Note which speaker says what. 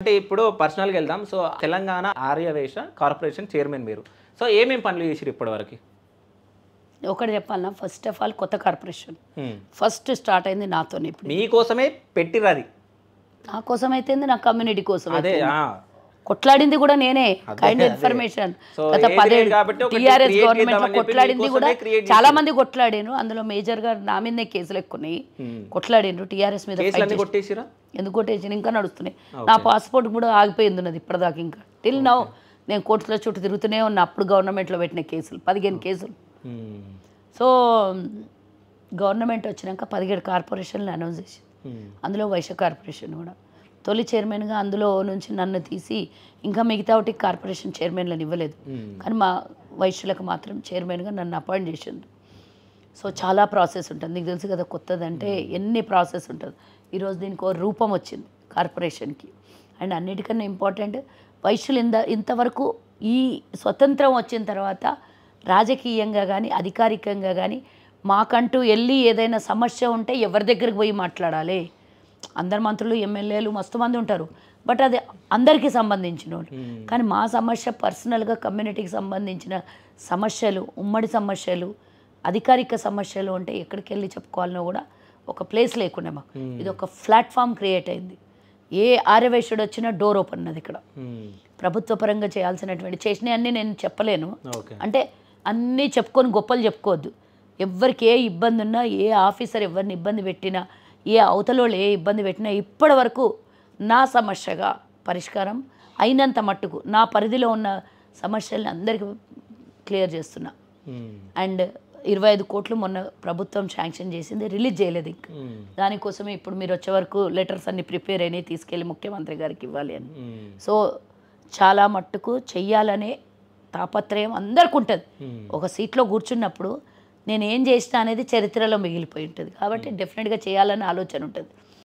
Speaker 1: అంటే ఇప్పుడు పర్సనల్‌గా వెళ్దాం. So, Telangana Aryavaishya corporation chairman మీరు. సో, ఏమేం పనులు చేసిర్రు ఇప్పటివరకి?
Speaker 2: ఒకటి చెప్పాలన్నా, ఫస్ట్ ఆఫ్ ఆల్ కొత్త కార్పొరేషన్
Speaker 1: హ్మ్.
Speaker 2: ఫస్ట్ స్టార్ట్ అయింది నాతోనే. ఇప్పుడు
Speaker 1: మీకోసమే పెట్టిర్రది.
Speaker 2: నా కోసం అయితేంది, నా కమ్యూనిటీ కోసం
Speaker 1: అదే.
Speaker 2: అయితేంది.
Speaker 1: ఆ!
Speaker 2: కొట్లాడింది కూడా నేనే. కైండ్
Speaker 1: అదే.
Speaker 2: ఇన్ఫర్మేషన్
Speaker 1: సో,
Speaker 2: గత
Speaker 1: ఏజ్
Speaker 2: 10
Speaker 1: లేదు కాబట్టి ఒకటి
Speaker 2: టీఆర్ఎస్
Speaker 1: క్రియేట్
Speaker 2: గవర్నమెంట్ లో
Speaker 1: చేద్దామని చెప్పి
Speaker 2: కొట్లాడింది కూడా
Speaker 1: మీకోసమే క్రియేట్
Speaker 2: చాలా
Speaker 1: చేసిర్రు.
Speaker 2: మంది కొట్లాడాను. అందులో మేజర్ గా నా మీదనే కేసులు ఎక్కున్నాయి.
Speaker 1: హ్మ్.
Speaker 2: కొట్లాడిండ్రు టీఆర్ఎస్ మీద fight
Speaker 1: కేసులన్నీ
Speaker 2: చేసి.
Speaker 1: కొట్టేసిరా?
Speaker 2: ఎందుకు కొట్టేసి ఇంకా నడుస్తున్నాయి.
Speaker 1: ఓకే.
Speaker 2: నా పాస్పోర్ట్ కూడా ఆగిపోయింది ఉన్నది ఇప్పటిదాకా. ఇంకా టిల్ నౌ నేను కోర్టుల చుట్టూ తిరుగుతూనే ఉన్నా. అప్పుడు గవర్నమెంట్లో పెట్టిన కేసులు 15 కేసులు.
Speaker 1: హ్మ్.
Speaker 2: సో గవర్నమెంట్ వచ్చినాక 17 కార్పొరేషన్లు అనౌన్స్ చేసి,
Speaker 1: హ్మ్.
Speaker 2: అందులో వైశ్య కార్పొరేషన్ కూడా తొలి చైర్మన్గా అందులో నుంచి నన్ను తీసి ఇంకా మిగతా ఒకటి కార్పొరేషన్ చైర్మన్లను ఇవ్వలేదు.
Speaker 1: హ్మ్.
Speaker 2: కానీ మా వైశ్యులకు మాత్రం చైర్మన్గా నన్ను అపాయింట్ చేసిండు. సో చాలా ప్రాసెస్ ఉంటుంది. నీకు తెలుసు కదా, కొత్తదంటే ఎన్ని ప్రాసెస్ ఉంటుంది. ఈరోజు దీనికి ఒక రూపం వచ్చింది కార్పొరేషన్కి. అండ్ అన్నిటికన్నా ఇంపార్టెంట్, వైశ్యులు ఇంతవరకు ఈ స్వతంత్రం వచ్చిన తర్వాత రాజకీయంగా కానీ అధికారికంగా కానీ మాకంటూ వెళ్ళి ఏదైనా సమస్య ఉంటే ఎవరి దగ్గరికి పోయి మాట్లాడాలి. అందరు మంత్రులు ఎమ్మెల్యేలు మస్తు మంది ఉంటారు, బట్ అది అందరికీ సంబంధించిన వాళ్ళు. కానీ మా సమస్య పర్సనల్గా కమ్యూనిటీకి సంబంధించిన సమస్యలు, ఉమ్మడి సమస్యలు, అధికారిక సమస్యలు ఉంటే ఎక్కడికి వెళ్ళి చెప్పుకోవాలనో కూడా ఒక ప్లేస్ లేకుండా మాకు ఇది ఒక ప్లాట్ఫామ్ క్రియేట్ అయింది. ఏ ఆర్యవైశ్యుడు వచ్చినా డోర్ ఓపెన్ ఉన్నది ఇక్కడ.
Speaker 1: హ్మ్.
Speaker 2: ప్రభుత్వ పరంగా చేయాల్సినటువంటి చేసినవన్నీ నేను చెప్పలేను.
Speaker 1: ఓకే.
Speaker 2: అంటే అన్నీ చెప్పుకొని గొప్పలు చెప్పుకోవద్దు. ఎవరికి ఏ ఇబ్బంది ఉన్నా, ఏ ఆఫీసర్ ఎవరిని ఇబ్బంది పెట్టినా, ఏ అవతలోళ్ళు ఏ ఇబ్బంది పెట్టినా ఇప్పటి వరకు నా సమస్యగా పరిష్కారం అయినంత మట్టుకు నా పరిధిలో ఉన్న సమస్యల్ని అందరికీ క్లియర్ చేస్తున్నా.
Speaker 1: హ్మ్.
Speaker 2: అండ్ 25 కోట్లు మొన్న ప్రభుత్వం శాంక్షన్ చేసింది, రిలీజ్ చేయలేదు ఇంకా.
Speaker 1: హ్మ్.
Speaker 2: దానికోసమే ఇప్పుడు మీరు వచ్చే వరకు లెటర్స్ అన్ని ప్రిపేర్ అయినాయి, తీసుకెళ్ళి ముఖ్యమంత్రి గారికి ఇవ్వాలి అని.
Speaker 1: హ్మ్.
Speaker 2: సో చాలా మట్టుకు చెయ్యాలనే తాపత్రయం అందరికి ఉంటుంది. ఒక సీట్లో కూర్చున్నప్పుడు నేను ఏం చేసినా అనేది చరిత్రలో మిగిలిపోయి ఉంటుంది. కాబట్టి డెఫినెట్గా చేయాలనే ఆలోచన ఉంటుంది.